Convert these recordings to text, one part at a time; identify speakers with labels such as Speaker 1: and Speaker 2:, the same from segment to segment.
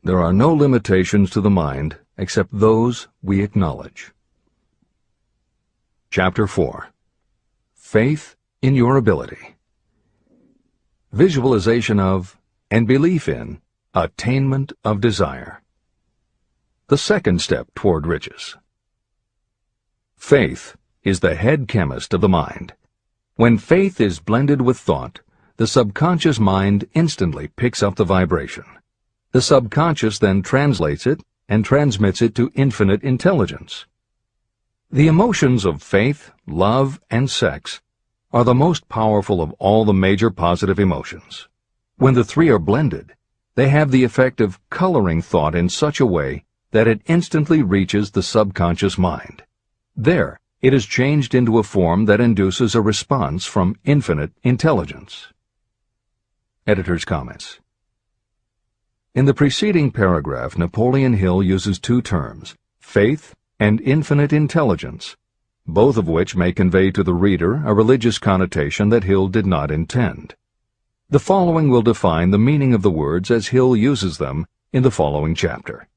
Speaker 1: There are no limitations to the mind except those we acknowledge. Chapter 4. Faith in your ability. Visualization of and belief in attainment of desire. The second step toward riches. Faith is the head chemist of the mind. When faith is blended with thought, the subconscious mind instantly picks up the vibration. The subconscious then translates it and transmits it to infinite intelligence. The emotions of faith, love, and sex are the most powerful of all the major positive emotions. When the three are blended, they have the effect of coloring thought in such a way that it instantly reaches the subconscious mind. There, it is changed into a form that induces a response from infinite intelligence. Editor's comments. In the preceding paragraph, Napoleon Hill uses two terms, faith and infinite intelligence, both of which may convey to the reader a religious connotation that Hill did not intend. The following will define the meaning of the words as Hill uses them in the following chapter.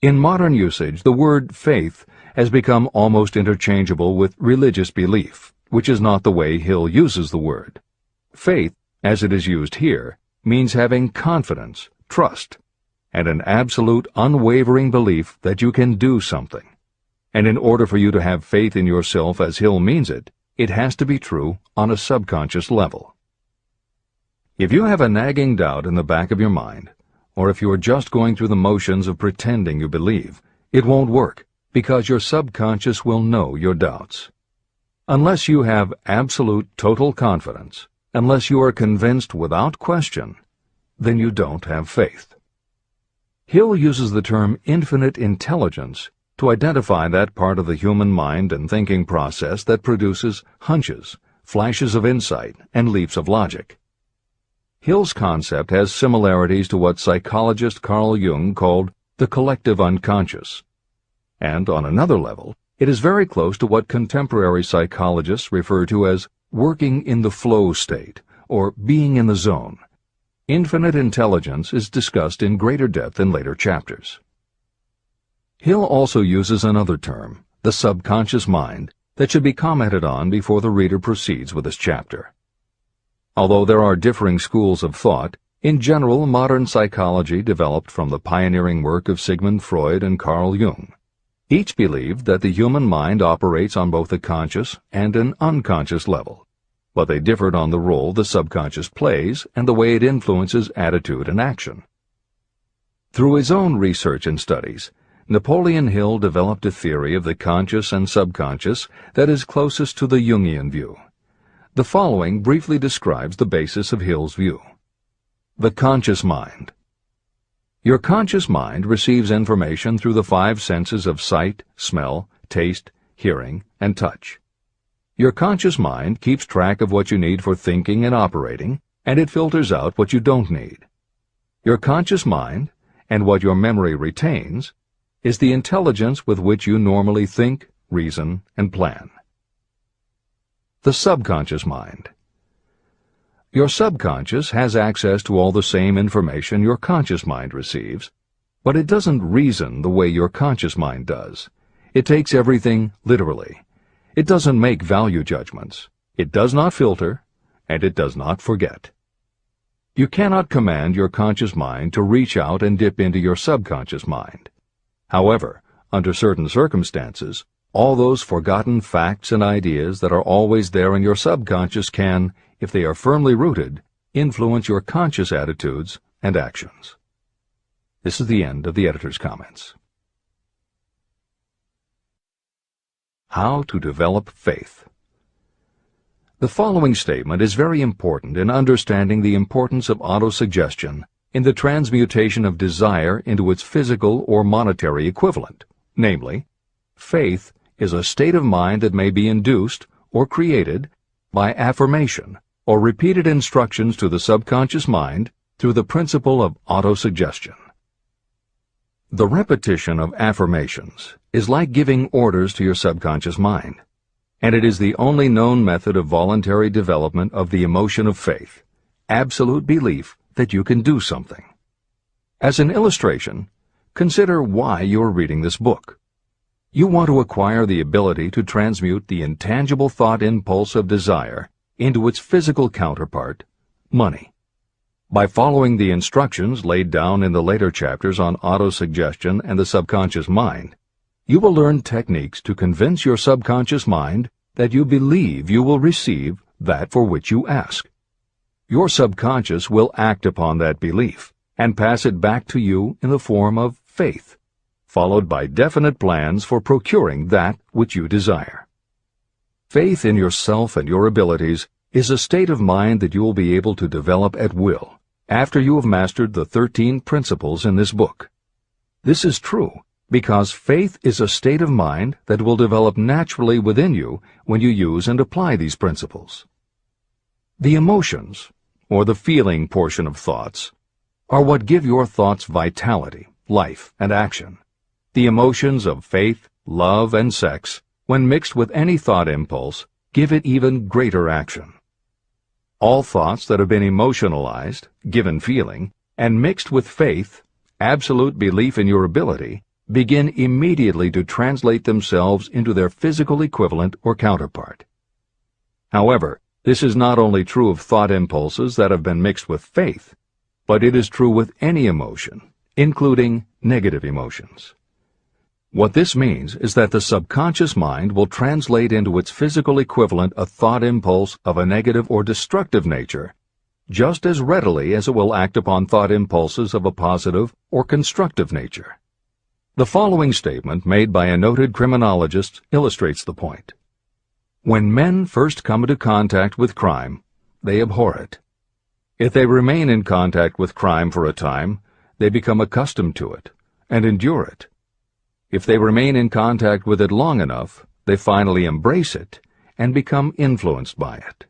Speaker 1: In modern usage, the word faith has become almost interchangeable with religious belief, which is not the way Hill uses the word. Faith, as it is used here, means having confidence, trust, and an absolute unwavering belief that you can do something. And in order for you to have faith in yourself as Hill means it, it has to be true on a subconscious level. If you have a nagging doubt in the back of your mind, or if you are just going through the motions of pretending you believe, it won't work, because your subconscious will know your doubts. Unless you have absolute total confidence, unless you are convinced without question, then you don't have faith. Hill uses the term infinite intelligence to identify that part of the human mind and thinking process that produces hunches, flashes of insight, and leaps of logic. Hill's concept has similarities to what psychologist Carl Jung called the collective unconscious. And on another level, it is very close to what contemporary psychologists refer to as working in the flow state, or being in the zone. Infinite intelligence is discussed in greater depth in later chapters. Hill also uses another term, the subconscious mind, that should be commented on before the reader proceeds with this chapter. Although there are differing schools of thought, in general modern psychology developed from the pioneering work of Sigmund Freud and Carl Jung. Each believed that the human mind operates on both a conscious and an unconscious level, but they differed on the role the subconscious plays and the way it influences attitude and action. Through his own research and studies, Napoleon Hill developed a theory of the conscious and subconscious that is closest to the Jungian view. The following briefly describes the basis of Hill's view. The conscious mind. Your conscious mind receives information through the five senses of sight, smell, taste, hearing, and touch. Your conscious mind keeps track of what you need for thinking and operating, and it filters out what you don't need. Your conscious mind, and what your memory retains, is the intelligence with which you normally think, reason, and plan. The subconscious mind. Your subconscious has access to all the same information your conscious mind receives, but it doesn't reason the way your conscious mind does. It takes everything literally. It doesn't make value judgments. It does not filter, and it does not forget. You cannot command your conscious mind to reach out and dip into your subconscious mind. However, under certain circumstances, all those forgotten facts and ideas that are always there in your subconscious can, if they are firmly rooted, influence your conscious attitudes and actions. This is the end of the editor's comments. How to develop faith. The following statement is very important in understanding the importance of autosuggestion in the transmutation of desire into its physical or monetary equivalent, namely, faith is a state of mind that may be induced or created by affirmation or repeated instructions to the subconscious mind through the principle of autosuggestion. The repetition of affirmations is like giving orders to your subconscious mind, and it is the only known method of voluntary development of the emotion of faith, absolute belief that you can do something. As an illustration, consider why you are reading this book. You want to acquire the ability to transmute the intangible thought impulse of desire into its physical counterpart, money. By following the instructions laid down in the later chapters on autosuggestion and the subconscious mind, you will learn techniques to convince your subconscious mind that you believe you will receive that for which you ask. Your subconscious will act upon that belief and pass it back to you in the form of faith, followed by definite plans for procuring that which you desire. Faith in yourself and your abilities is a state of mind that you will be able to develop at will after you have mastered the 13 principles in this book. This is true because faith is a state of mind that will develop naturally within you when you use and apply these principles. The emotions, or the feeling portion of thoughts, are what give your thoughts vitality, life, and action. The emotions of faith, love, and sex, when mixed with any thought impulse, give it even greater action. All thoughts that have been emotionalized, given feeling, and mixed with faith, absolute belief in your ability, begin immediately to translate themselves into their physical equivalent or counterpart. However, this is not only true of thought impulses that have been mixed with faith, but it is true with any emotion, including negative emotions. What this means is that the subconscious mind will translate into its physical equivalent a thought impulse of a negative or destructive nature just as readily as it will act upon thought impulses of a positive or constructive nature. The following statement made by a noted criminologist illustrates the point. When men first come into contact with crime, they abhor it. If they remain in contact with crime for a time, they become accustomed to it and endure it. If they remain in contact with it long enough, they finally embrace it and become influenced by it.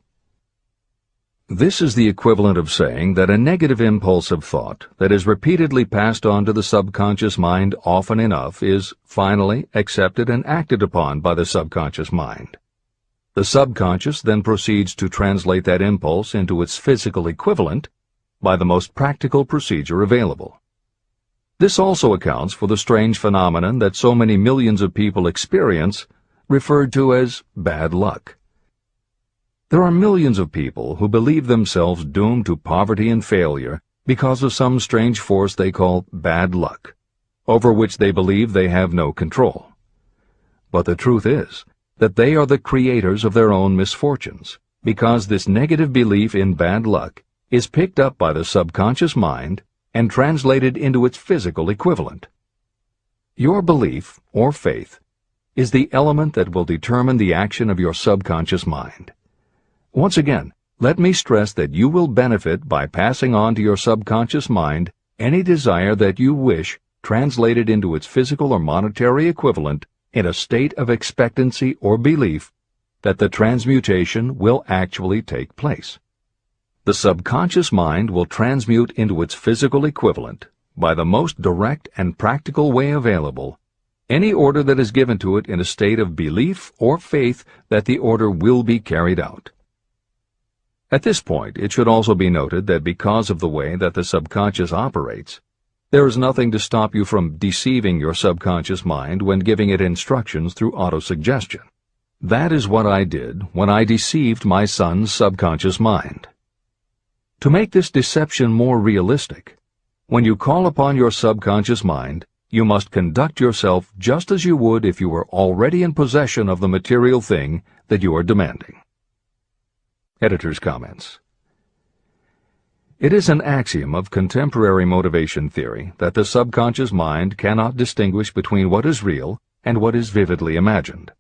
Speaker 1: This is the equivalent of saying that a negative impulse of thought that is repeatedly passed on to the subconscious mind often enough is finally accepted and acted upon by the subconscious mind. The subconscious then proceeds to translate that impulse into its physical equivalent by the most practical procedure available. This also accounts for the strange phenomenon that so many millions of people experience, referred to as bad luck. There are millions of people who believe themselves doomed to poverty and failure because of some strange force they call bad luck, over which they believe they have no control. But the truth is that they are the creators of their own misfortunes, because this negative belief in bad luck is picked up by the subconscious mind and translated into its physical equivalent. Your belief, or faith, is the element that will determine the action of your subconscious mind. Once again, let me stress that you will benefit by passing on to your subconscious mind any desire that you wish translated into its physical or monetary equivalent in a state of expectancy or belief that the transmutation will actually take place. The subconscious mind will transmute into its physical equivalent, by the most direct and practical way available, any order that is given to it in a state of belief or faith that the order will be carried out. At this point, it should also be noted that because of the way that the subconscious operates, there is nothing to stop you from deceiving your subconscious mind when giving it instructions through autosuggestion. That is what I did when I deceived my son's subconscious mind. To make this deception more realistic, when you call upon your subconscious mind, you must conduct yourself just as you would if you were already in possession of the material thing that you are demanding. Editor's comments. It is an axiom of contemporary motivation theory that the subconscious mind cannot distinguish between what is real and what is vividly imagined.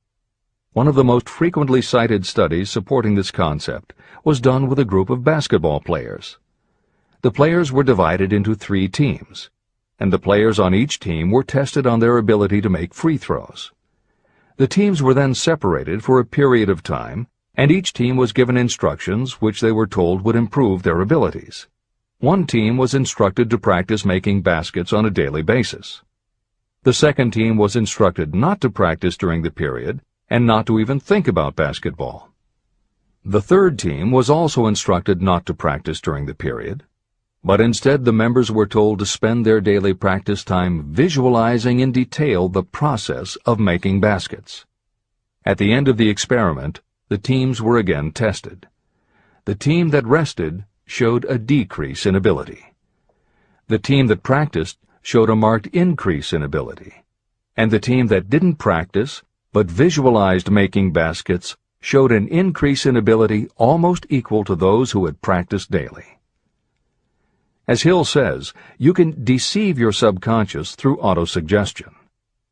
Speaker 1: One of the most frequently cited studies supporting this concept was done with a group of basketball players. The players were divided into 3 teams, and the players on each team were tested on their ability to make free throws. The teams were then separated for a period of time, and each team was given instructions which they were told would improve their abilities. One team was instructed to practice making baskets on a daily basis. The second team was instructed not to practice during the period and not to even think about basketball. The third team was also instructed not to practice during the period. but instead the members were told to spend their daily practice time visualizing in detail the process of making baskets. At the end of the experiment, the teams were again tested. The team that rested showed a decrease in ability. The team that practiced showed a marked increase in ability. And the team that didn't practice, but visualized making baskets, showed an increase in ability almost equal to those who had practiced daily. As Hill says, you can deceive your subconscious through autosuggestion.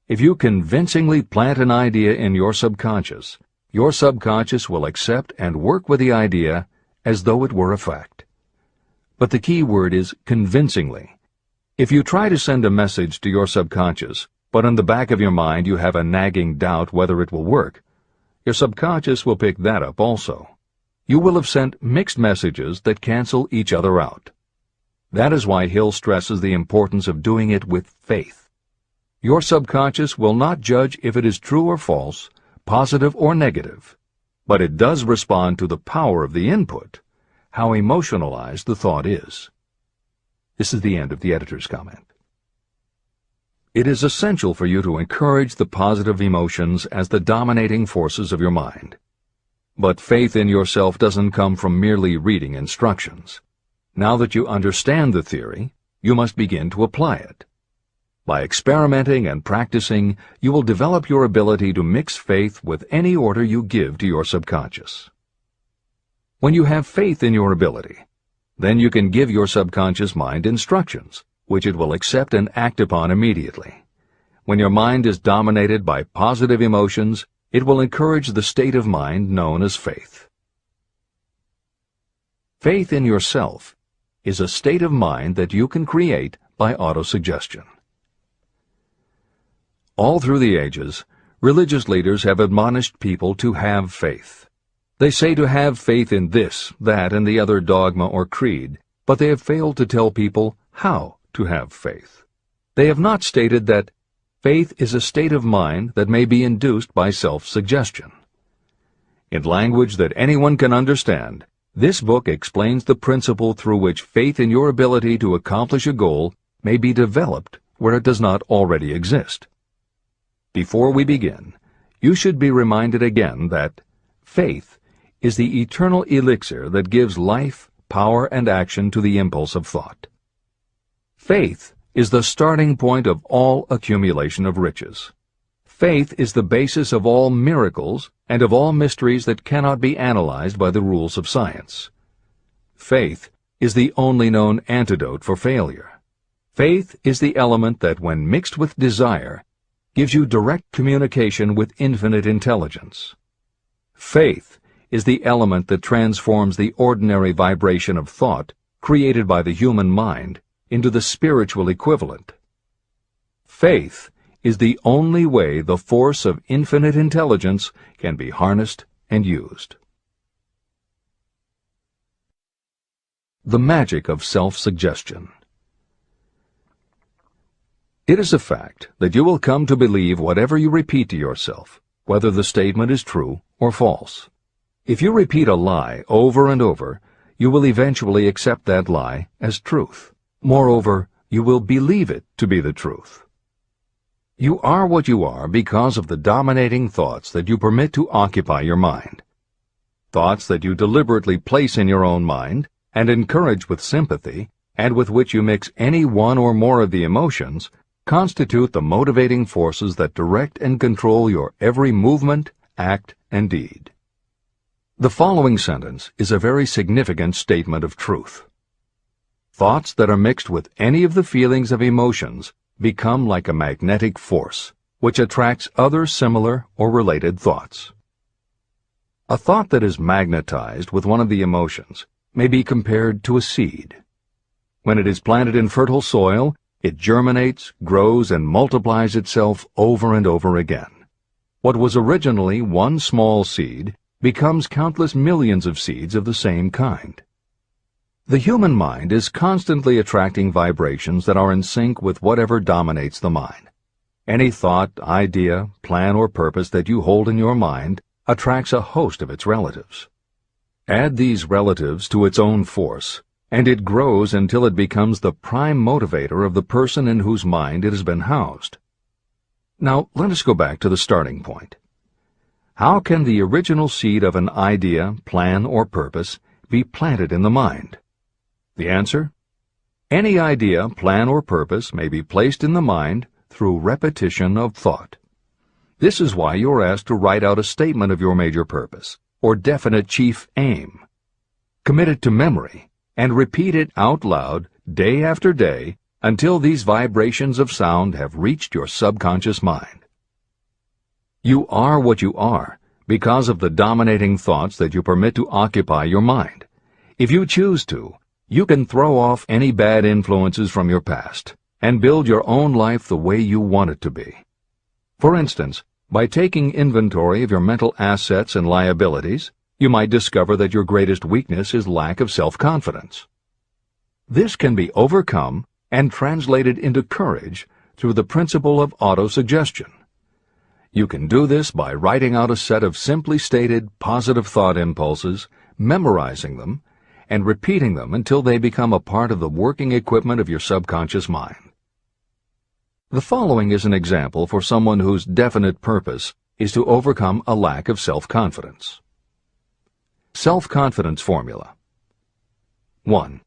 Speaker 1: If you convincingly plant an idea in your subconscious will accept and work with the idea as though it were a fact. But the key word is convincingly. If you try to send a message to your subconscious, but in the back of your mind you have a nagging doubt whether it will work, your subconscious will pick that up also. You will have sent mixed messages that cancel each other out. That is why Hill stresses the importance of doing it with faith. Your subconscious will not judge if it is true or false, positive or negative, but it does respond to the power of the input, how emotionalized the thought is. This is the end of the editor's comment. It is essential for you to encourage the positive emotions as the dominating forces of your mind. But faith in yourself doesn't come from merely reading instructions. Now that you understand the theory, you must begin to apply it. By experimenting and practicing, you will develop your ability to mix faith with any order you give to your subconscious. When you have faith in your ability, then you can give your subconscious mind instructions, which it will accept and act upon immediately. When your mind is dominated by positive emotions, it will encourage the state of mind known as faith. Faith in yourself is a state of mind that you can create by autosuggestion. All through the ages, religious leaders have admonished people to have faith. They say to have faith in this, that, and the other dogma or creed, but they have failed to tell people how to have faith. They have not stated that faith is a state of mind that may be induced by self-suggestion. In language that anyone can understand, this book explains the principle through which faith in your ability to accomplish a goal may be developed where it does not already exist. Before we begin, you should be reminded again that faith is the eternal elixir that gives life, power, and action to the impulse of thought. Faith is the starting point of all accumulation of riches. Faith is the basis of all miracles and of all mysteries that cannot be analyzed by the rules of science. Faith is the only known antidote for failure. Faith is the element that, when mixed with desire, gives you direct communication with infinite intelligence. Faith is the element that transforms the ordinary vibration of thought created by the human mind into the spiritual equivalent. Faith is the only way the force of infinite intelligence can be harnessed and used. The magic of self-suggestion. It is a fact that you will come to believe whatever you repeat to yourself, whether the statement is true or false. If you repeat a lie over and over, you will eventually accept that lie as truth. Moreover, you will believe it to be the truth. You are what you are because of the dominating thoughts that you permit to occupy your mind. Thoughts that you deliberately place in your own mind and encourage with sympathy, and with which you mix any one or more of the emotions, constitute the motivating forces that direct and control your every movement, act, and deed. The following sentence is a very significant statement of truth. Thoughts that are mixed with any of the feelings of emotions become like a magnetic force, which attracts other similar or related thoughts. A thought that is magnetized with one of the emotions may be compared to a seed. When it is planted in fertile soil, it germinates, grows, and multiplies itself over and over again. What was originally one small seed becomes countless millions of seeds of the same kind. The human mind is constantly attracting vibrations that are in sync with whatever dominates the mind. Any thought, idea, plan, or purpose that you hold in your mind attracts a host of its relatives. Add these relatives to its own force, and it grows until it becomes the prime motivator of the person in whose mind it has been housed. Now, let us go back to the starting point. How can the original seed of an idea, plan, or purpose be planted in the mind? The answer? Any idea, plan, or purpose may be placed in the mind through repetition of thought. This is why you are asked to write out a statement of your major purpose, or definite chief aim. Commit it to memory, and repeat it out loud day after day until these vibrations of sound have reached your subconscious mind. You are what you are because of the dominating thoughts that you permit to occupy your mind. If you choose to, you can throw off any bad influences from your past and build your own life the way you want it to be. For instance, by taking inventory of your mental assets and liabilities, you might discover that your greatest weakness is lack of self-confidence. This can be overcome and translated into courage through the principle of autosuggestion. You can do this by writing out a set of simply stated positive thought impulses, memorizing them, and repeating them until they become a part of the working equipment of your subconscious mind. The following is an example for someone whose definite purpose is to overcome a lack of self-confidence. Self-confidence formula. 1.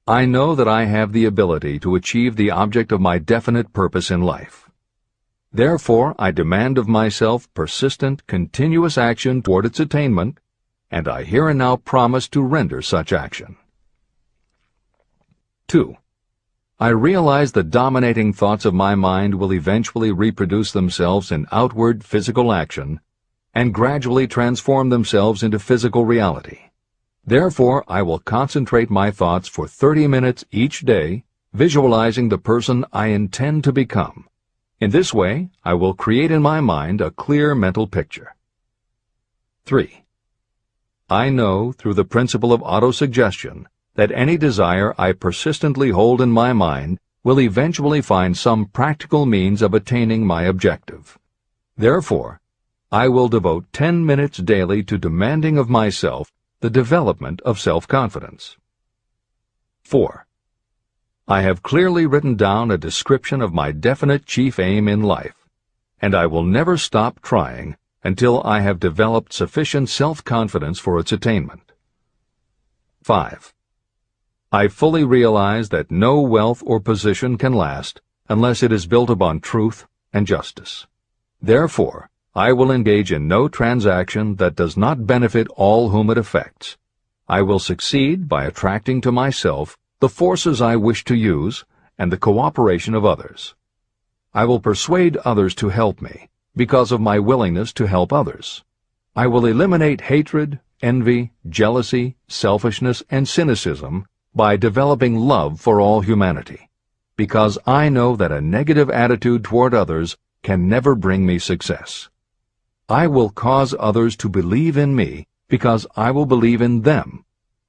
Speaker 1: I know that I have the ability to achieve the object of my definite purpose in life. Therefore, I demand of myself persistent, continuous action toward its attainment, and I here and now promise to render such action. 2. I realize the dominating thoughts of my mind will eventually reproduce themselves in outward physical action and gradually transform themselves into physical reality. Therefore, I will concentrate my thoughts for 30 minutes each day, visualizing the person I intend to become. In this way, I will create in my mind a clear mental picture. 3. I know, through the principle of autosuggestion, that any desire I persistently hold in my mind will eventually find some practical means of attaining my objective. Therefore, I will devote 10 minutes daily to demanding of myself the development of self-confidence. 4. I have clearly written down a description of my definite chief aim in life, and I will never stop trying until I have developed sufficient self-confidence for its attainment. 5. I fully realize that no wealth or position can last unless it is built upon truth and justice. Therefore, I will engage in no transaction that does not benefit all whom it affects. I will succeed by attracting to myself the forces I wish to use and the cooperation of others. I will persuade others to help me because of my willingness to help others. I will eliminate hatred, envy, jealousy, selfishness, and cynicism by developing love for all humanity, because I know that a negative attitude toward others can never bring me success. I will cause others to believe in me because I will believe in them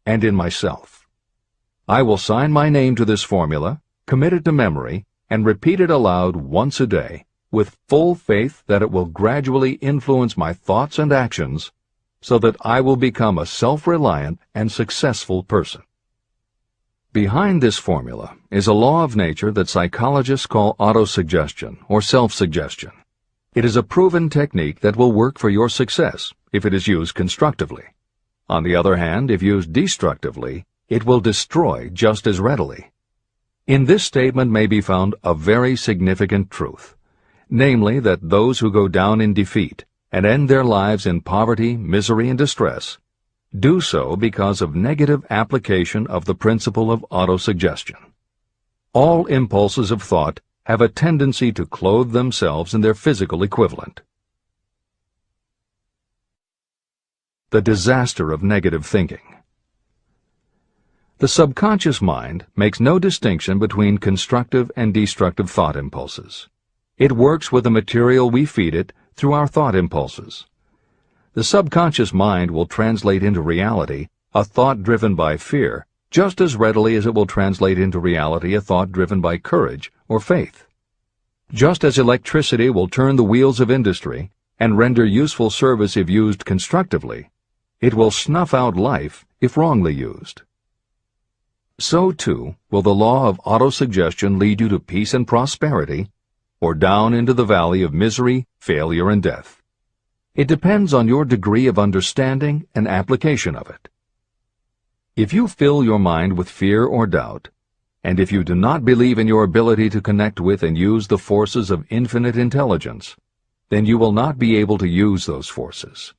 Speaker 1: and in myself. I will sign my name to this formula, commit it to memory, and repeat it aloud once a day, with full faith that it will gradually influence my thoughts and actions so that I will become a self-reliant and successful person. Behind this formula is a law of nature that psychologists call autosuggestion or self-suggestion. It is a proven technique that will work for your success if it is used constructively. On the other hand, if used destructively, it will destroy just as readily. In this statement may be found a very significant truth, namely that those who go down in defeat and end their lives in poverty, misery, and distress do so because of negative application of the principle of autosuggestion. All impulses of thought have a tendency to clothe themselves in their physical equivalent. The disaster of negative thinking. The subconscious mind makes no distinction between constructive and destructive thought impulses. It works with the material we feed it through our thought impulses. The subconscious mind will translate into reality a thought driven by fear just as readily as it will translate into reality a thought driven by courage or faith. Just as electricity will turn the wheels of industry and render useful service if used constructively, it will snuff out life if wrongly used. so too will the law of autosuggestion lead you to peace and prosperity, or down into the valley of misery, failure, and death. It depends on your degree of understanding and application of it. If you fill your mind with fear or doubt, and if you do not believe in your ability to connect with and use the forces of infinite intelligence, then you will not be able to use those forces.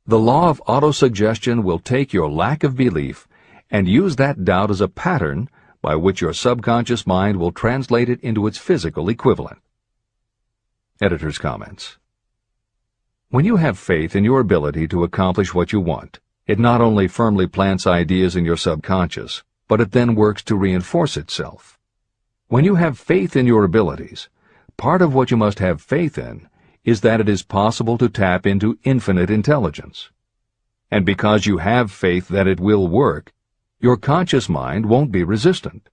Speaker 1: The law of autosuggestion will take your lack of belief and use that doubt as a pattern by which your subconscious mind will translate it into its physical equivalent. Editor's comments. When you have faith in your ability to accomplish what you want, it not only firmly plants ideas in your subconscious, but it then works to reinforce itself. When you have faith in your abilities, part of what you must have faith in is that it is possible to tap into infinite intelligence. And because you have faith that it will work, your conscious mind won't be resistant.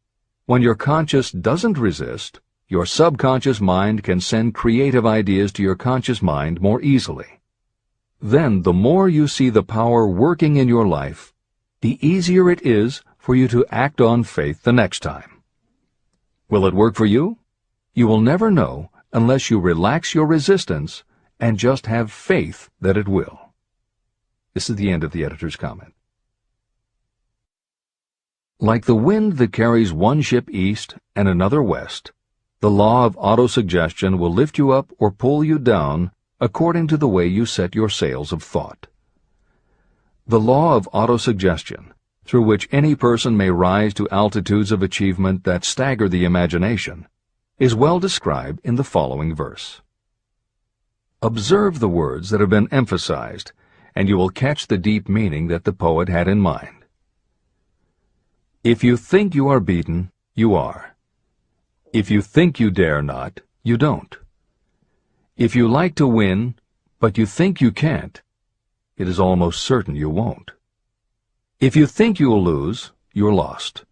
Speaker 1: When your conscious doesn't resist, your subconscious mind can send creative ideas to your conscious mind more easily. Then the more you see the power working in your life, the easier it is for you to act on faith the next time. Will it work for you? You will never know unless you relax your resistance and just have faith that it will. This is the end of the editor's comment. Like the wind that carries one ship east and another west, the law of autosuggestion will lift you up or pull you down according to the way you set your sails of thought. The law of autosuggestion, through which any person may rise to altitudes of achievement that stagger the imagination, is well described in the following verse. Observe the words that have been emphasized, and you will catch the deep meaning that the poet had in mind. If you think you are beaten, you are. If you think you dare not, you don't. If you like to win, but you think you can't, it is almost certain you won't. If you think you'll lose, you're lost.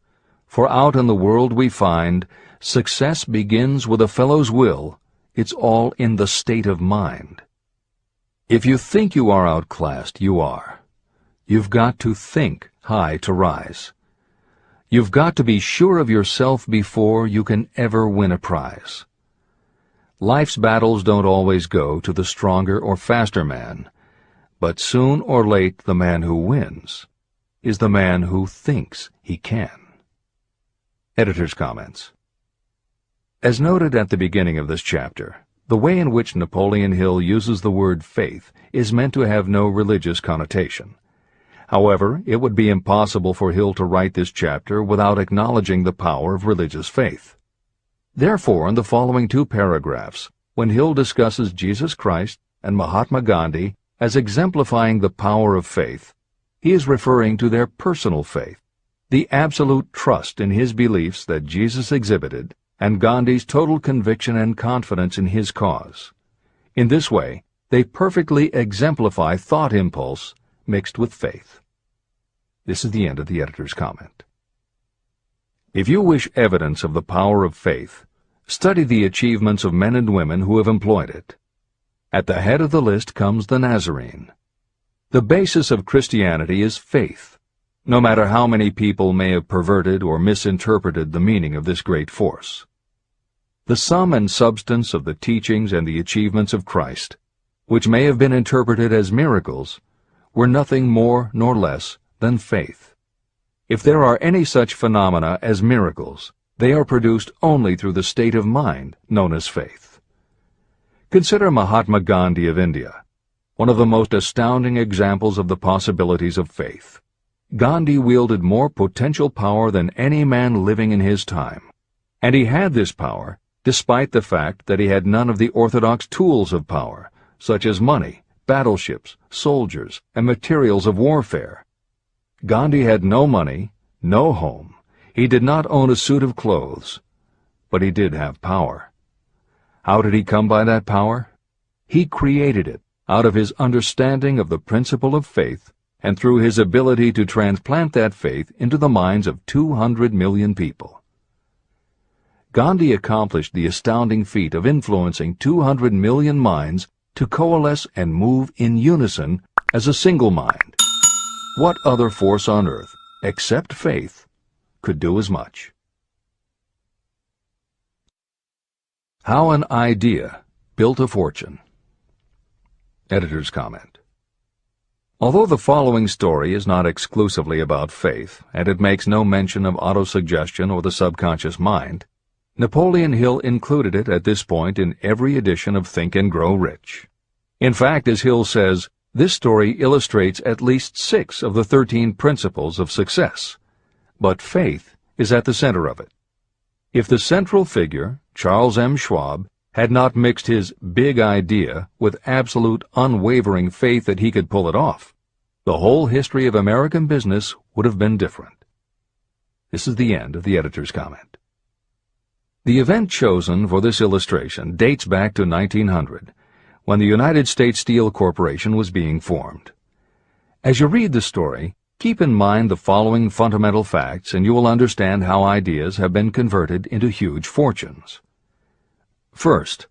Speaker 1: For out in the world we find success begins with a fellow's will. It's all in the state of mind. If you think you are outclassed, you are. You've got to think high to rise. You've got to be sure of yourself before you can ever win a prize. Life's battles don't always go to the stronger or faster man, but soon or late the man who wins is the man who thinks he can. Editor's comments. As noted at the beginning of this chapter, the way in which Napoleon Hill uses the word faith is meant to have no religious connotation. However, it would be impossible for Hill to write this chapter without acknowledging the power of religious faith. Therefore, in the following two paragraphs, when Hill discusses Jesus Christ and Mahatma Gandhi as exemplifying the power of faith, he is referring to their personal faith, the absolute trust in his beliefs that Jesus exhibited, and Gandhi's total conviction and confidence in his cause. In this way, they perfectly exemplify thought impulse mixed with faith. This is the end of the editor's comment. If you wish evidence of the power of faith, study the achievements of men and women who have employed it. At the head of the list comes the Nazarene. The basis of Christianity is faith, no matter how many people may have perverted or misinterpreted the meaning of this great force. The sum and substance of the teachings and the achievements of Christ, which may have been interpreted as miracles, were nothing more nor less than faith. If there are any such phenomena as miracles, they are produced only through the state of mind known as faith. Consider Mahatma Gandhi of India, one of the most astounding examples of the possibilities of faith. Gandhi wielded more potential power than any man living in his time, and he had this power despite the fact that he had none of the orthodox tools of power, such as money, battleships, soldiers, and materials of warfare. Gandhi had no money, no home. He did not own a suit of clothes, but he did have power. How did he come by that power? He created it out of his understanding of the principle of faith and through his ability to transplant that faith into the minds of 200 million people. Gandhi accomplished the astounding feat of influencing 200 million minds to coalesce and move in unison as a single mind. What other force on earth, except faith, could do as much. How an Idea Built a Fortune. Editor's comment. Although the following story is not exclusively about faith, and it makes no mention of autosuggestion or the subconscious mind, Napoleon Hill included it at this point in every edition of Think and Grow Rich. In fact, as Hill says, this story illustrates at least 6 of the 13 principles of success. But faith is at the center of it. If the central figure, Charles M. Schwab, had not mixed his big idea with absolute unwavering faith that he could pull it off, the whole history of American business would have been different. This is the end of the editor's comment. The event chosen for this illustration dates back to 1900, when the United States Steel Corporation was being formed. As you read the story, keep in mind the following fundamental facts and you will understand how ideas have been converted into huge fortunes. First,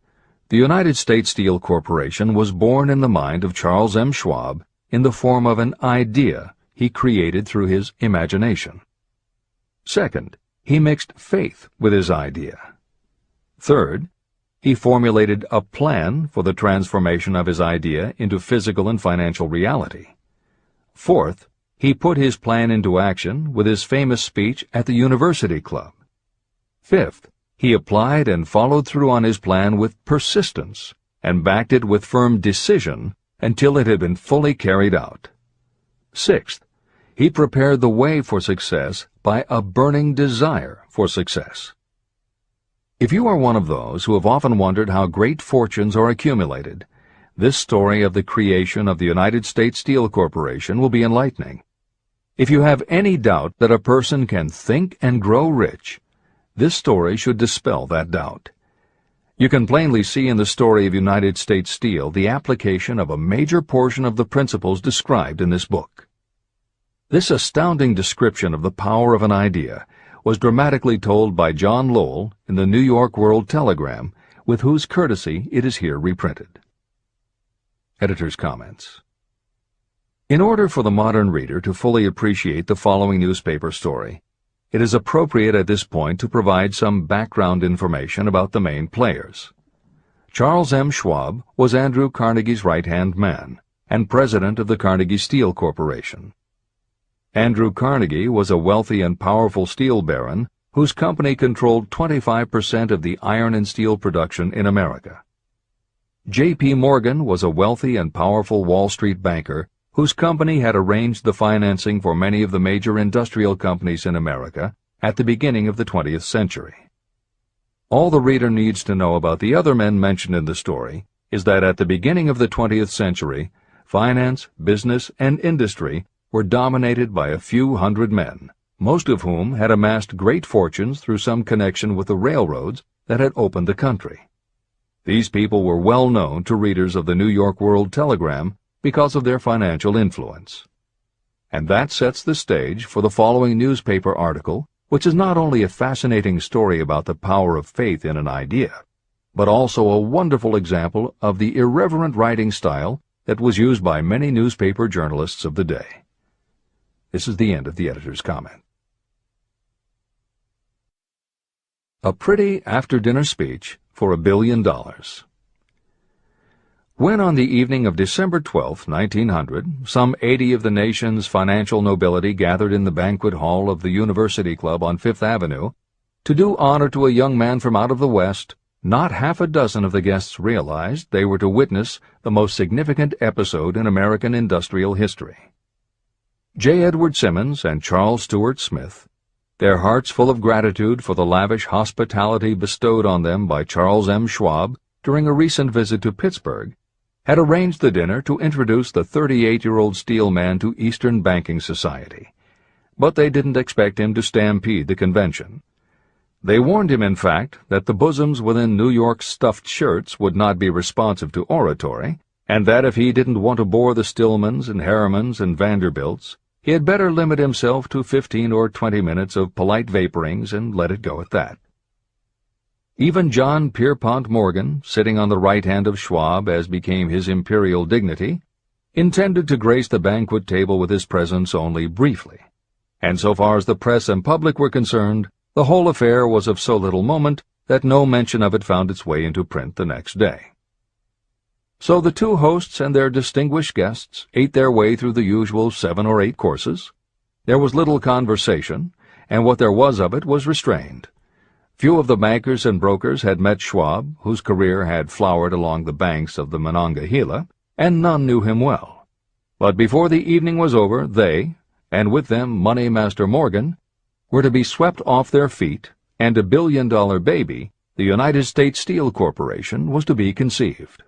Speaker 1: the United States Steel Corporation was born in the mind of Charles M. Schwab in the form of an idea he created through his imagination. Second, he mixed faith with his idea. Third, he formulated a plan for the transformation of his idea into physical and financial reality. Fourth, he put his plan into action with his famous speech at the University Club. Fifth, he applied and followed through on his plan with persistence and backed it with firm decision until it had been fully carried out. Sixth, he prepared the way for success by a burning desire for success. If you are one of those who have often wondered how great fortunes are accumulated, this story of the creation of the United States Steel Corporation will be enlightening. If you have any doubt that a person can think and grow rich, this story should dispel that doubt. You can plainly see in the story of United States Steel the application of a major portion of the principles described in this book. This astounding description of the power of an idea was dramatically told by John Lowell in the New York World Telegram, with whose courtesy it is here reprinted. Editor's comments. In order for the modern reader to fully appreciate the following newspaper story, it is appropriate at this point to provide some background information about the main players. Charles M. Schwab was Andrew Carnegie's right-hand man and president of the Carnegie Steel Corporation. Andrew Carnegie was a wealthy and powerful steel baron whose company controlled 25% of the iron and steel production in America. J.P. Morgan was a wealthy and powerful Wall Street banker whose company had arranged the financing for many of the major industrial companies in America at the beginning of the 20th century. All the reader needs to know about the other men mentioned in the story is that at the beginning of the 20th century, finance, business, and industry were dominated by a few hundred men, most of whom had amassed great fortunes through some connection with the railroads that had opened the country. These people were well known to readers of the New York World Telegram because of their financial influence. And that sets the stage for the following newspaper article, which is not only a fascinating story about the power of faith in an idea, but also a wonderful example of the irreverent writing style that was used by many newspaper journalists of the day. This is the end of the editor's comment. A pretty after-dinner speech for $1 billion. When on the evening of December 12, 1900, some 80 of the nation's financial nobility gathered in the banquet hall of the University Club on Fifth Avenue to do honor to a young man from out of the West, not half a dozen of the guests realized they were to witness the most significant episode in American industrial history. J. Edward Simmons and Charles Stewart Smith, their hearts full of gratitude for the lavish hospitality bestowed on them by Charles M. Schwab during a recent visit to Pittsburgh, had arranged the dinner to introduce the 38-year-old steel man to Eastern banking society. But they didn't expect him to stampede the convention. They warned him, in fact, that the bosoms within New York's stuffed shirts would not be responsive to oratory, and that if he didn't want to bore the Stillmans and Harrimans and Vanderbilts, he had better limit himself to 15 or 20 minutes of polite vaporings and let it go at that. Even John Pierpont Morgan, sitting on the right hand of Schwab as became his imperial dignity, intended to grace the banquet table with his presence only briefly. and so far as the press and public were concerned, the whole affair was of so little moment that no mention of it found its way into print the next day. So the two hosts and their distinguished guests ate their way through the usual 7 or 8 courses. There was little conversation, and what there was of it was restrained. Few of the bankers and brokers had met Schwab, whose career had flowered along the banks of the Monongahela, and none knew him well. But before the evening was over, they, and with them Money Master Morgan, were to be swept off their feet, and a billion-dollar baby, the United States Steel Corporation, was to be conceived.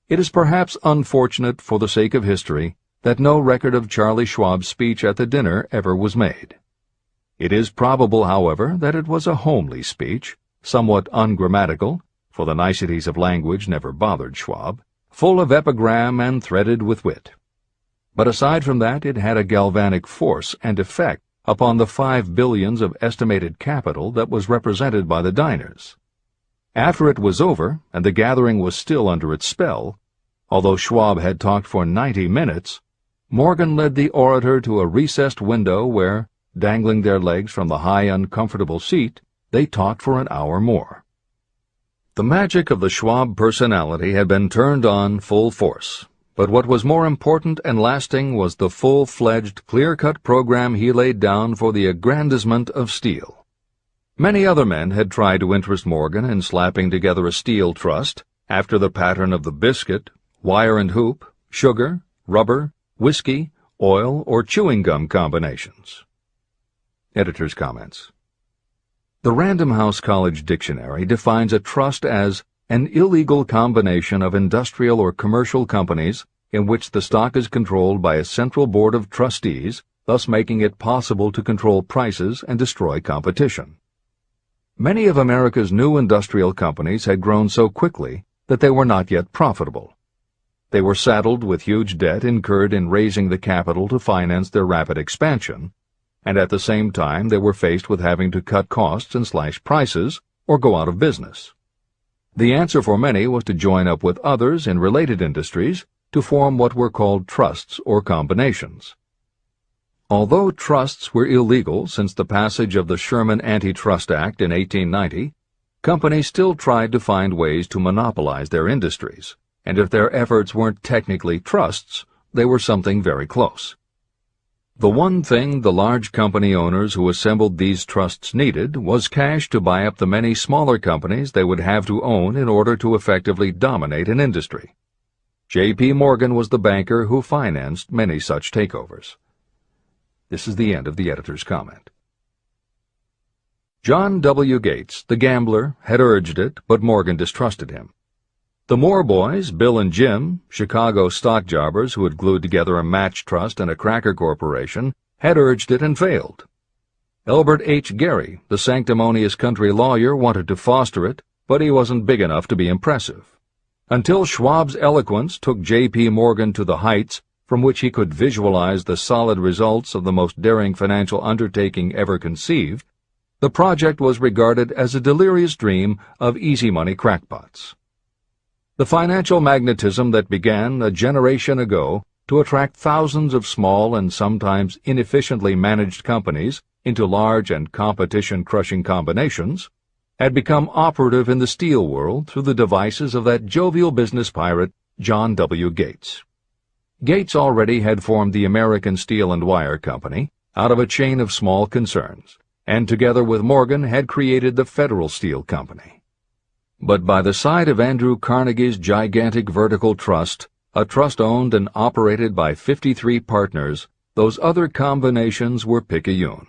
Speaker 1: It is perhaps unfortunate for the sake of history that no record of Charlie Schwab's speech at the dinner ever was made. It is probable, however, that it was a homely speech, somewhat ungrammatical, for the niceties of language never bothered Schwab, full of epigram and threaded with wit. But aside from that, it had a galvanic force and effect upon the 5 billions of estimated capital that was represented by the diners. After it was over, and the gathering was still under its spell, although Schwab had talked for 90 minutes, Morgan led the orator to a recessed window where, dangling their legs from the high, uncomfortable seat, they talked for an hour more. The magic of the Schwab personality had been turned on full force, but what was more important and lasting was the full-fledged, clear-cut program he laid down for the aggrandizement of steel. Many other men had tried to interest Morgan in slapping together a steel trust after the pattern of the biscuit, wire and hoop, sugar, rubber, whiskey, oil, or chewing gum combinations. Editor's comments. The Random House College Dictionary defines a trust as an illegal combination of industrial or commercial companies in which the stock is controlled by a central board of trustees, thus making it possible to control prices and destroy competition. Many of America's new industrial companies had grown so quickly that they were not yet profitable. They were saddled with huge debt incurred in raising the capital to finance their rapid expansion, and at the same time they were faced with having to cut costs and slash prices or go out of business. The answer for many was to join up with others in related industries to form what were called trusts or combinations. Although trusts were illegal since the passage of the Sherman Antitrust Act in 1890, companies still tried to find ways to monopolize their industries, and if their efforts weren't technically trusts, they were something very close. The one thing the large company owners who assembled these trusts needed was cash to buy up the many smaller companies they would have to own in order to effectively dominate an industry. J.P. Morgan was the banker who financed many such takeovers. This is the end of the editor's comment. John W. Gates, the gambler, had urged it, but Morgan distrusted him. The Moore boys, Bill and Jim, Chicago stock jobbers who had glued together a match trust and a cracker corporation, had urged it and failed. Elbert H. Gary, the sanctimonious country lawyer, wanted to foster it, but he wasn't big enough to be impressive. Until Schwab's eloquence took J.P. Morgan to the heights from which he could visualize the solid results of the most daring financial undertaking ever conceived, the project was regarded as a delirious dream of easy-money crackpots. The financial magnetism that began a generation ago to attract thousands of small and sometimes inefficiently managed companies into large and competition-crushing combinations had become operative in the steel world through the devices of that jovial business pirate, John W. Gates. Gates already had formed the American Steel and Wire Company out of a chain of small concerns, and together with Morgan had created the Federal Steel Company. But by the side of Andrew Carnegie's gigantic vertical trust, a trust owned and operated by 53 partners, those other combinations were picayune.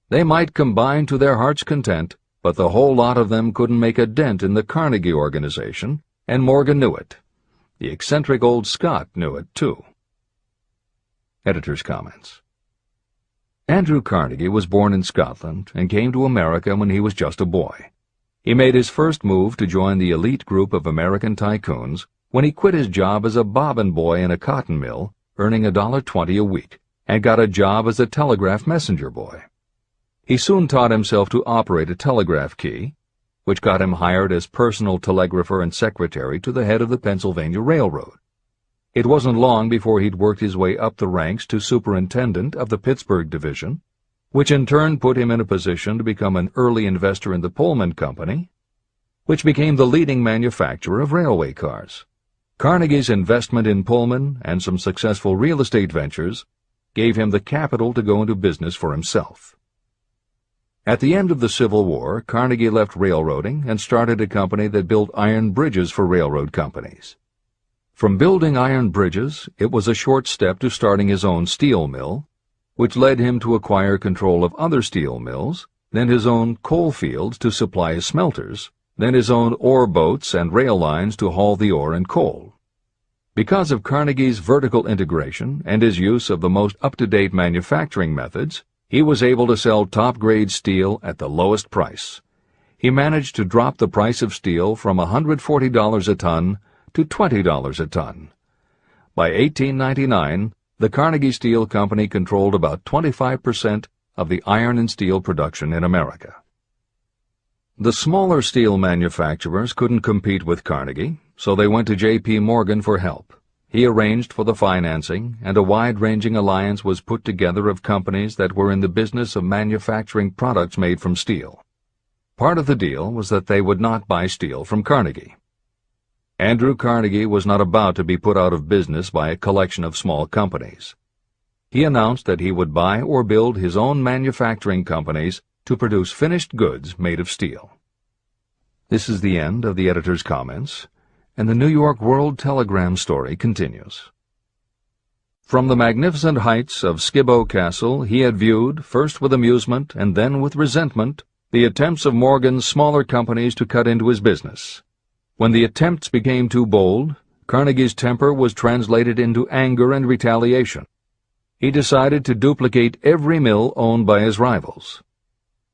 Speaker 1: They might combine to their heart's content, but the whole lot of them couldn't make a dent in the Carnegie organization, and Morgan knew it. The eccentric old Scot knew it, too. Editor's comments. Andrew Carnegie was born in Scotland and came to America when he was just a boy. He made his first move to join the elite group of American tycoons when he quit his job as a bobbin boy in a cotton mill, earning $1.20 a week, and got a job as a telegraph messenger boy. He soon taught himself to operate a telegraph key, which got him hired as personal telegrapher and secretary to the head of the Pennsylvania Railroad. It wasn't long before he'd worked his way up the ranks to superintendent of the Pittsburgh division, which in turn put him in a position to become an early investor in the Pullman Company, which became the leading manufacturer of railway cars. Carnegie's investment in Pullman and some successful real estate ventures gave him the capital to go into business for himself. At the end of the Civil War, Carnegie left railroading and started a company that built iron bridges for railroad companies. From building iron bridges, it was a short step to starting his own steel mill, which led him to acquire control of other steel mills, then his own coal fields to supply his smelters, then his own ore boats and rail lines to haul the ore and coal. Because of Carnegie's vertical integration and his use of the most up-to-date manufacturing methods, he was able to sell top-grade steel at the lowest price. He managed to drop the price of steel from $140 a ton to $20 a ton. By 1899, the Carnegie Steel Company controlled about 25% of the iron and steel production in America. The smaller steel manufacturers couldn't compete with Carnegie, so they went to J.P. Morgan for help. He arranged for the financing, and a wide-ranging alliance was put together of companies that were in the business of manufacturing products made from steel. Part of the deal was that they would not buy steel from Carnegie. Andrew Carnegie was not about to be put out of business by a collection of small companies. He announced that he would buy or build his own manufacturing companies to produce finished goods made of steel. This is the end of the editor's comments, and the New York World Telegram story continues. From the magnificent heights of Skibo Castle he had viewed, first with amusement and then with resentment, the attempts of Morgan's smaller companies to cut into his business. When the attempts became too bold, Carnegie's temper was translated into anger and retaliation. He decided to duplicate every mill owned by his rivals.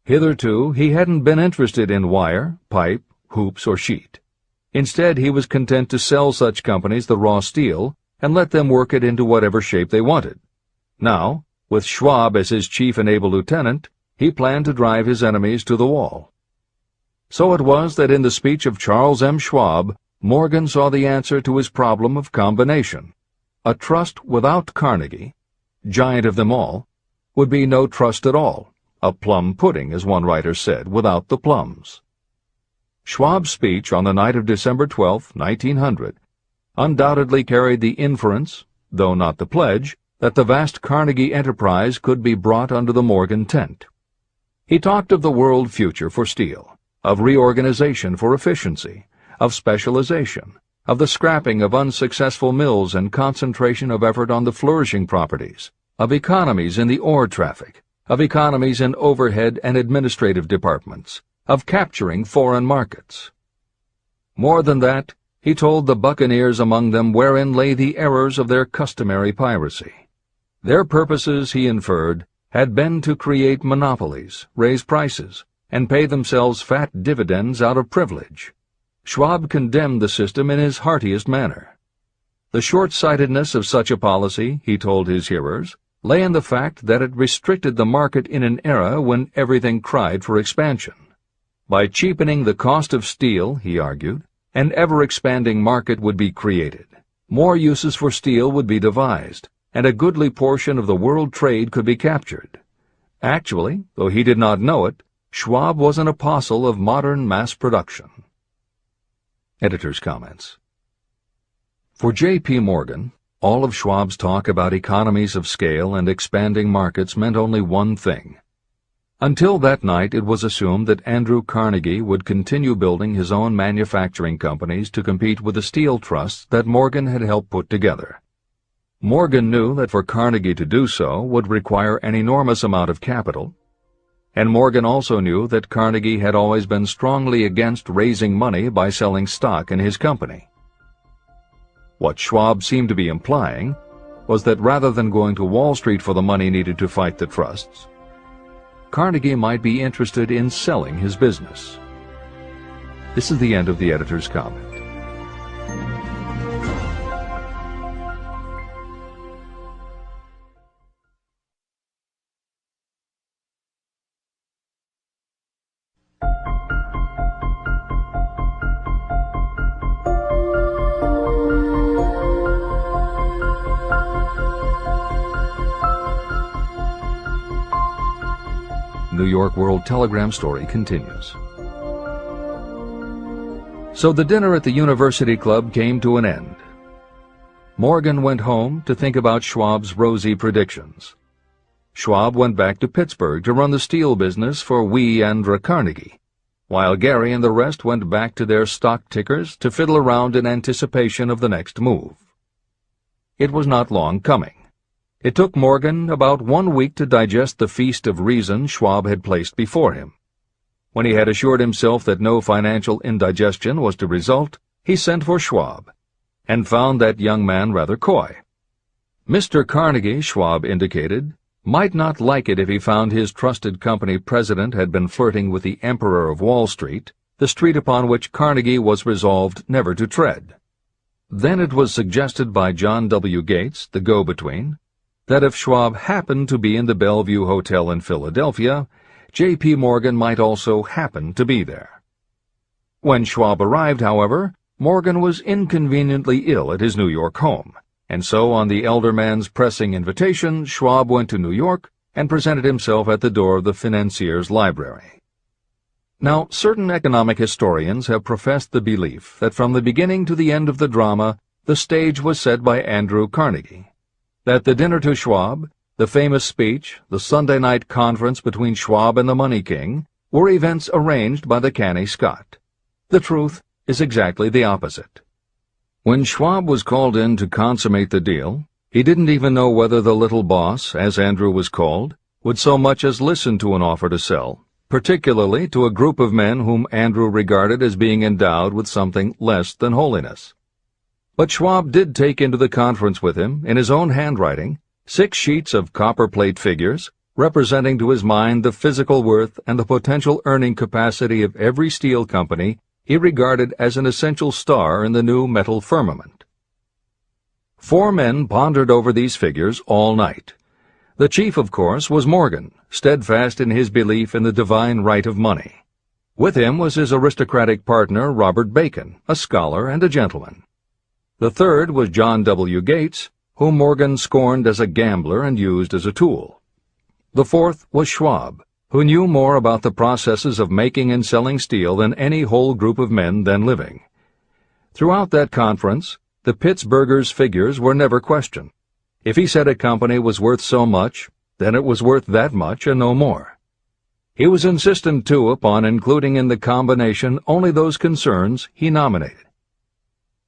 Speaker 1: Hitherto, he hadn't been interested in wire, pipe, hoops, or sheet. Instead, he was content to sell such companies the raw steel and let them work it into whatever shape they wanted. Now, with Schwab as his chief and able lieutenant, he planned to drive his enemies to the wall. So it was that in the speech of Charles M. Schwab, Morgan saw the answer to his problem of combination. A trust without Carnegie, giant of them all, would be no trust at all. A plum pudding, as one writer said, without the plums. Schwab's speech on the night of December 12, 1900, undoubtedly carried the inference, though not the pledge, that the vast Carnegie enterprise could be brought under the Morgan tent. He talked of the world future for steel, of reorganization for efficiency, of specialization, of the scrapping of unsuccessful mills and concentration of effort on the flourishing properties, of economies in the ore traffic, of economies in overhead and administrative departments, of capturing foreign markets. More than that, he told the buccaneers among them wherein lay the errors of their customary piracy. Their purposes, he inferred, had been to create monopolies, raise prices, and pay themselves fat dividends out of privilege. Schwab condemned the system in his heartiest manner. The short-sightedness of such a policy, he told his hearers, lay in the fact that it restricted the market in an era when everything cried for expansion. By cheapening the cost of steel, he argued, an ever-expanding market would be created. More uses for steel would be devised, and a goodly portion of the world trade could be captured. Actually, though he did not know it, Schwab was an apostle of modern mass production. Editor's comments. For J.P. Morgan, all of Schwab's talk about economies of scale and expanding markets meant only one thing. Until that night, it was assumed that Andrew Carnegie would continue building his own manufacturing companies to compete with the steel trusts that Morgan had helped put together. Morgan knew that for Carnegie to do so would require an enormous amount of capital, and Morgan also knew that Carnegie had always been strongly against raising money by selling stock in his company. What Schwab seemed to be implying was that rather than going to Wall Street for the money needed to fight the trusts, Carnegie might be interested in selling his business. This is the end of the editor's comment. New York World Telegram story continues. So the dinner at the University Club came to an end. Morgan went home to think about Schwab's rosy predictions. Schwab went back to Pittsburgh to run the steel business for and Carnegie, while Gary and the rest went back to their stock tickers to fiddle around in anticipation of the next move. It was not long coming. It took Morgan about 1 week to digest the feast of reason Schwab had placed before him. When he had assured himself that no financial indigestion was to result, he sent for Schwab, and found that young man rather coy. Mr. Carnegie, Schwab indicated, might not like it if he found his trusted company president had been flirting with the Emperor of Wall Street, the street upon which Carnegie was resolved never to tread. Then it was suggested by John W. Gates, the go-between, that if Schwab happened to be in the Bellevue Hotel in Philadelphia, J.P. Morgan might also happen to be there. When Schwab arrived, however, Morgan was inconveniently ill at his New York home, and so on the elder man's pressing invitation, Schwab went to New York and presented himself at the door of the financier's library. Now, certain economic historians have professed the belief that from the beginning to the end of the drama, the stage was set by Andrew Carnegie, that the dinner to Schwab, the famous speech, the Sunday night conference between Schwab and the Money King, were events arranged by the canny Scot. The truth is exactly the opposite. When Schwab was called in to consummate the deal, he didn't even know whether the little boss, as Andrew was called, would so much as listen to an offer to sell, particularly to a group of men whom Andrew regarded as being endowed with something less than holiness. But Schwab did take into the conference with him, in his own handwriting, 6 sheets of copperplate figures, representing to his mind the physical worth and the potential earning capacity of every steel company he regarded as an essential star in the new metal firmament. 4 men pondered over these figures all night. The chief, of course, was Morgan, steadfast in his belief in the divine right of money. With him was his aristocratic partner, Robert Bacon, a scholar and a gentleman. The third was John W. Gates, whom Morgan scorned as a gambler and used as a tool. The fourth was Schwab, who knew more about the processes of making and selling steel than any whole group of men then living. Throughout that conference, the Pittsburgher's figures were never questioned. If he said a company was worth so much, then it was worth that much and no more. He was insistent, too, upon including in the combination only those concerns he nominated.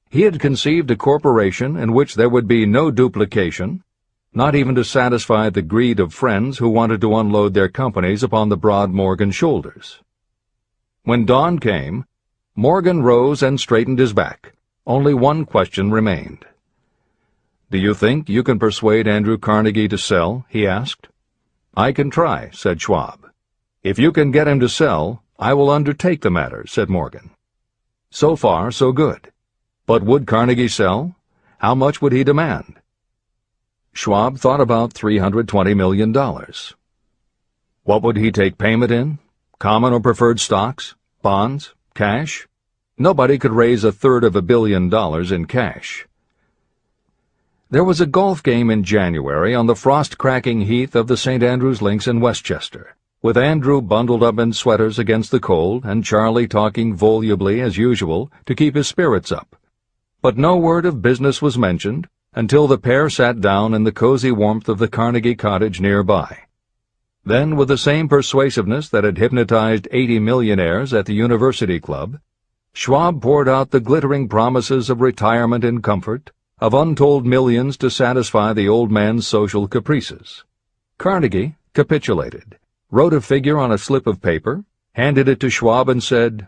Speaker 1: He had conceived a corporation in which there would be no duplication, not even to satisfy the greed of friends who wanted to unload their companies upon the broad Morgan shoulders. When dawn came, Morgan rose and straightened his back. Only one question remained. "Do you think you can persuade Andrew Carnegie to sell?" he asked. "I can try," said Schwab. "If you can get him to sell, I will undertake the matter," said Morgan. So far, so good. But would Carnegie sell? How much would he demand? Schwab thought about $320 million. What would he take payment in? Common or preferred stocks? Bonds? Cash? Nobody could raise $1/3 billion in cash. There was a golf game in January on the frost-cracking heath of the St. Andrew's Links in Westchester, with Andrew bundled up in sweaters against the cold and Charlie talking volubly as usual to keep his spirits up. But no word of business was mentioned until the pair sat down in the cozy warmth of the Carnegie cottage nearby. Then, with the same persuasiveness that had hypnotized 80 millionaires at the University Club, Schwab poured out the glittering promises of retirement in comfort, of untold millions to satisfy the old man's social caprices. Carnegie capitulated, wrote a figure on a slip of paper, handed it to Schwab and said,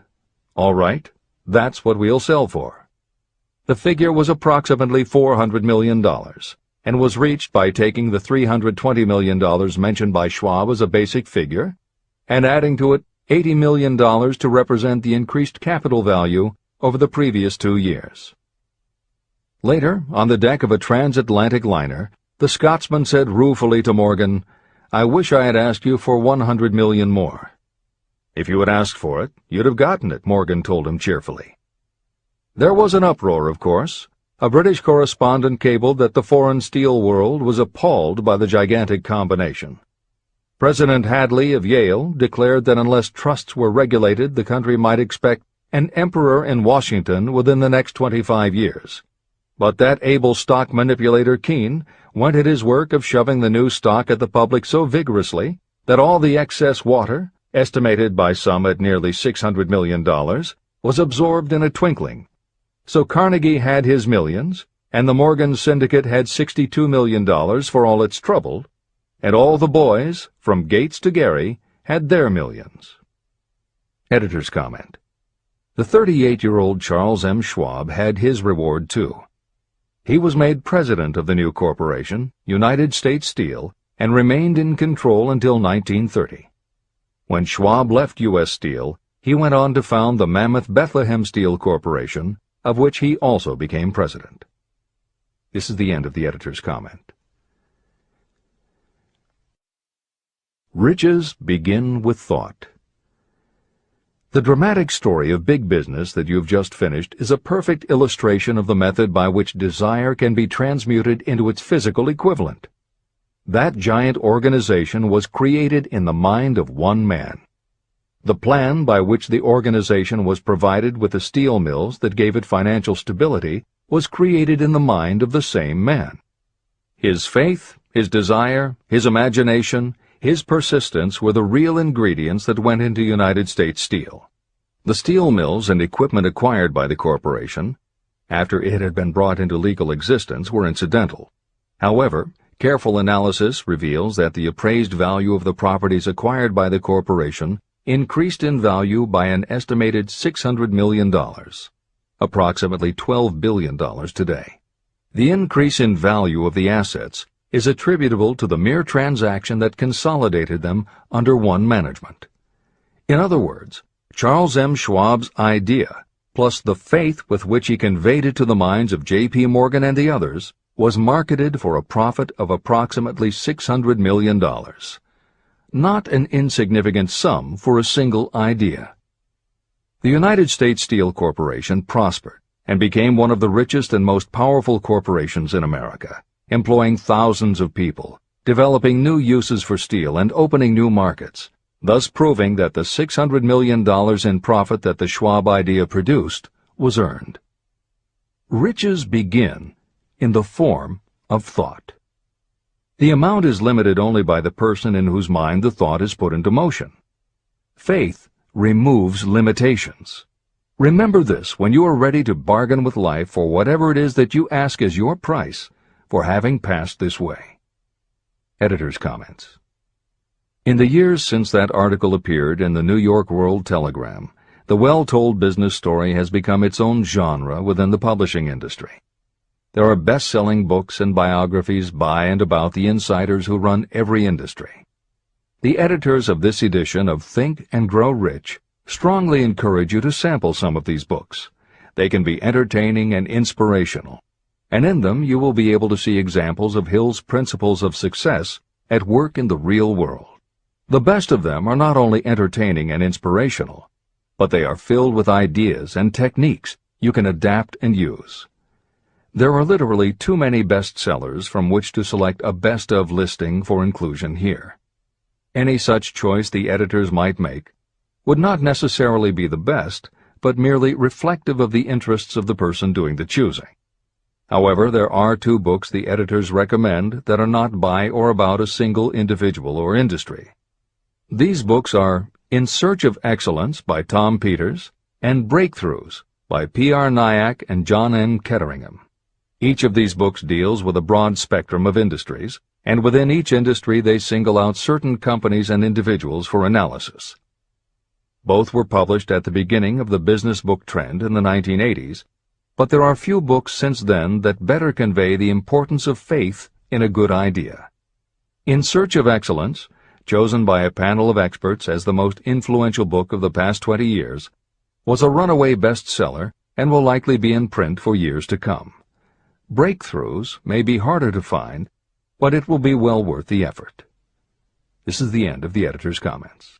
Speaker 1: "All right, that's what we'll sell for." The figure was approximately $400 million, and was reached by taking the $320 million mentioned by Schwab as a basic figure, and adding to it $80 million to represent the increased capital value over the previous 2 years. Later, on the deck of a transatlantic liner, the Scotsman said ruefully to Morgan, "I wish I had asked you for $100 million more." "If you had asked for it, you'd have gotten it," Morgan told him cheerfully. There was an uproar, of course. A British correspondent cabled that the foreign steel world was appalled by the gigantic combination. President Hadley of Yale declared that unless trusts were regulated, the country might expect an emperor in Washington within the next 25 years. But that able stock manipulator Keene went at his work of shoving the new stock at the public so vigorously that all the excess water, estimated by some at nearly $600 million, was absorbed in a twinkling. So Carnegie had his millions, and the Morgan Syndicate had $62 million for all its trouble, and all the boys, from Gates to Gary, had their millions. Editor's comment. The 38-year-old Charles M. Schwab had his reward too. He was made president of the new corporation, United States Steel, and remained in control until 1930. When Schwab left U.S. Steel, he went on to found the mammoth Bethlehem Steel Corporation, of which he also became president. This is the end of the editor's comment. Riches begin with thought. The dramatic story of big business that you've just finished is a perfect illustration of the method by which desire can be transmuted into its physical equivalent. That giant organization was created in the mind of one man. The plan by which the organization was provided with the steel mills that gave it financial stability was created in the mind of the same man. His faith, his desire, his imagination, his persistence were the real ingredients that went into United States Steel. The steel mills and equipment acquired by the corporation, after it had been brought into legal existence, were incidental. However, careful analysis reveals that the appraised value of the properties acquired by the corporation increased in value by an estimated $600 million, approximately $12 billion today. The increase in value of the assets is attributable to the mere transaction that consolidated them under one management. In other words, Charles M. Schwab's idea, plus the faith with which he conveyed it to the minds of J.P. Morgan and the others, was marketed for a profit of approximately $600 million. Not an insignificant sum for a single idea. The United States Steel Corporation prospered and became one of the richest and most powerful corporations in America, employing thousands of people, developing new uses for steel and opening new markets, thus proving that the $600 million in profit that the Schwab idea produced was earned. Riches begin in the form of thought. The amount is limited only by the person in whose mind the thought is put into motion. Faith removes limitations. Remember this when you are ready to bargain with life for whatever it is that you ask as your price for having passed this way. Editor's comments. In the years since that article appeared in the New York World Telegram, the well-told business story has become its own genre within the publishing industry. There are best-selling books and biographies by and about the insiders who run every industry. The editors of this edition of Think and Grow Rich strongly encourage you to sample some of these books. They can be entertaining and inspirational, and in them you will be able to see examples of Hill's principles of success at work in the real world. The best of them are not only entertaining and inspirational, but they are filled with ideas and techniques you can adapt and use. There are literally too many bestsellers from which to select a best-of listing for inclusion here. Any such choice the editors might make would not necessarily be the best, but merely reflective of the interests of the person doing the choosing. However, there are two books the editors recommend that are not by or about a single individual or industry. These books are In Search of Excellence by Tom Peters and Breakthroughs by P.R. Nyack and John N. Ketteringham. Each of these books deals with a broad spectrum of industries, and within each industry they single out certain companies and individuals for analysis. Both were published at the beginning of the business book trend in the 1980s, but there are few books since then that better convey the importance of faith in a good idea. In Search of Excellence, chosen by a panel of experts as the most influential book of the past 20 years, was a runaway bestseller and will likely be in print for years to come. Breakthroughs may be harder to find, but it will be well worth the effort. This is the end of the editor's comments.